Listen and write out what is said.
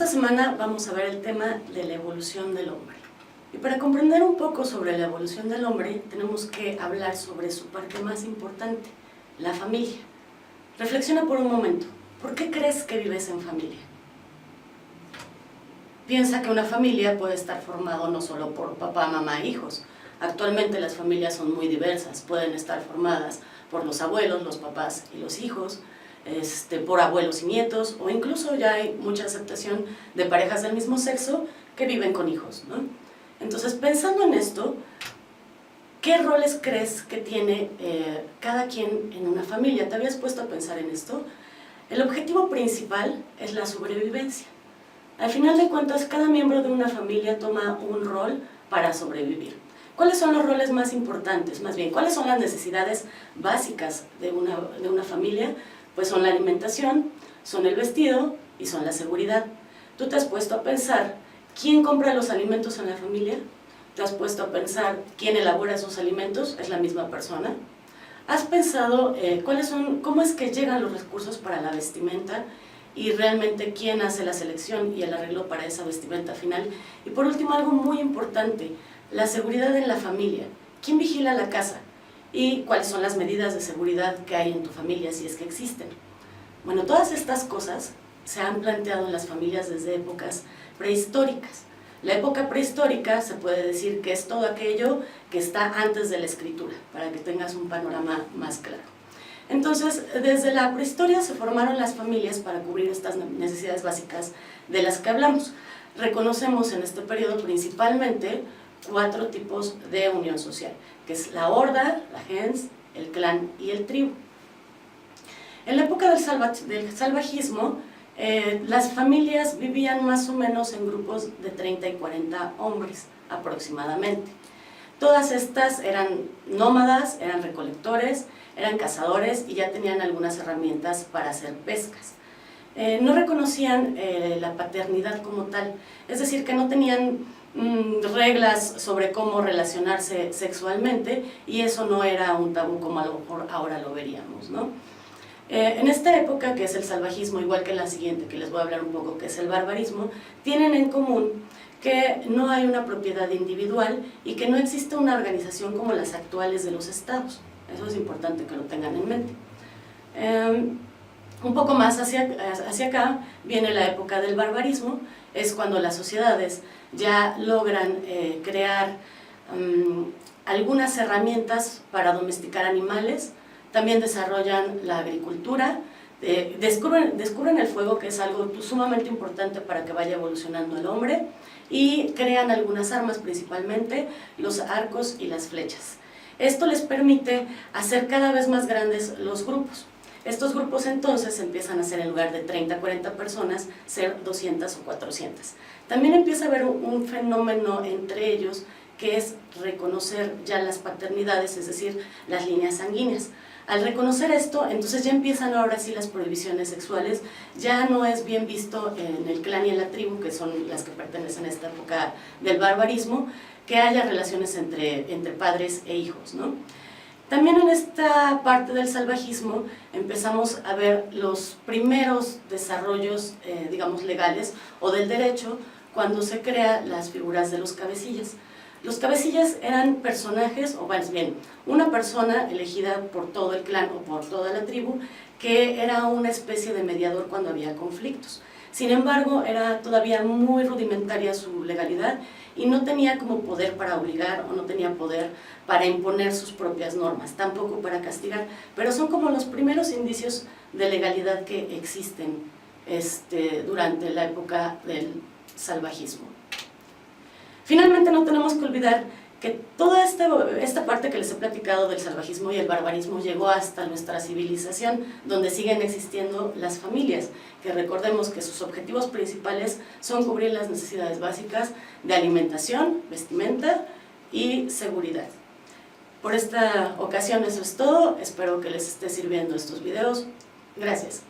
Esta semana vamos a ver el tema de la evolución del hombre. Y para comprender un poco sobre la evolución del hombre, tenemos que hablar sobre su parte más importante, la familia. Reflexiona por un momento, ¿por qué crees que vives en familia? Piensa que una familia puede estar formada no solo por papá, mamá e hijos. Actualmente las familias son muy diversas, pueden estar formadas por los abuelos, los papás y los hijos, por abuelos y nietos, o incluso ya hay mucha aceptación de parejas del mismo sexo que viven con hijos, ¿no? Entonces, pensando en esto, ¿qué roles crees que tiene cada quien en una familia? ¿Te habías puesto a pensar en esto? El objetivo principal es la sobrevivencia. Al final de cuentas, cada miembro de una familia toma un rol para sobrevivir. ¿Cuáles son los roles más importantes? Más bien, ¿cuáles son las necesidades básicas de una familia? Pues son la alimentación, son el vestido y son la seguridad. ¿Tú te has puesto a pensar quién compra los alimentos en la familia? ¿Te has puesto a pensar quién elabora esos alimentos? ¿Es la misma persona? ¿Has pensado cómo es que llegan los recursos para la vestimenta? Y realmente quién hace la selección y el arreglo para esa vestimenta final. Y por último, algo muy importante, la seguridad en la familia. ¿Quién vigila la casa? Y cuáles son las medidas de seguridad que hay en tu familia, si es que existen. Bueno, todas estas cosas se han planteado en las familias desde épocas prehistóricas. La época prehistórica se puede decir que es todo aquello que está antes de la escritura, para que tengas un panorama más claro. Entonces, desde la prehistoria se formaron las familias para cubrir estas necesidades básicas de las que hablamos. Reconocemos en este periodo principalmente 4 tipos de unión social, que es la horda, la gens, el clan y el tribu. En la época del salvajismo, las familias vivían más o menos en grupos de 30 y 40 hombres aproximadamente. Todas estas eran nómadas, eran recolectores, eran cazadores y ya tenían algunas herramientas para hacer pescas. No reconocían la paternidad como tal, es decir, que no tenían reglas sobre cómo relacionarse sexualmente, y eso no era un tabú como a lo mejor ahora lo veríamos, ¿no? En esta época, que es el salvajismo, igual que en la siguiente, que les voy a hablar un poco, que es el barbarismo, tienen en común que no hay una propiedad individual y que no existe una organización como las actuales de los estados. Eso es importante que lo tengan en mente. Un poco más hacia acá viene la época del barbarismo, es cuando las sociedades ya logran crear algunas herramientas para domesticar animales, también desarrollan la agricultura, descubren el fuego, que es algo sumamente importante para que vaya evolucionando el hombre, y crean algunas armas, principalmente los arcos y las flechas. Esto les permite hacer cada vez más grandes los grupos. Estos grupos entonces empiezan a ser, en lugar de 30 a 40 personas, ser 200 o 400. También empieza a haber un fenómeno entre ellos, que es reconocer ya las paternidades, es decir, las líneas sanguíneas. Al reconocer esto, entonces ya empiezan ahora sí las prohibiciones sexuales, ya no es bien visto en el clan y en la tribu, que son las que pertenecen a esta época del barbarismo, que haya relaciones entre padres e hijos, ¿no? También en esta parte del salvajismo empezamos a ver los primeros desarrollos, digamos, legales o del derecho, cuando se crean las figuras de los cabecillas. Los cabecillas eran personajes, o más bien, una persona elegida por todo el clan o por toda la tribu, que era una especie de mediador cuando había conflictos. Sin embargo, era todavía muy rudimentaria su legalidad y no tenía como poder para obligar, o no tenía poder para imponer sus propias normas, tampoco para castigar, pero son como los primeros indicios de legalidad que existen durante la época del salvajismo. Finalmente, no tenemos que olvidar que toda esta parte que les he platicado del salvajismo y el barbarismo llegó hasta nuestra civilización, donde siguen existiendo las familias, que recordemos que sus objetivos principales son cubrir las necesidades básicas de alimentación, vestimenta y seguridad. Por esta ocasión eso es todo, espero que les esté sirviendo estos videos. Gracias.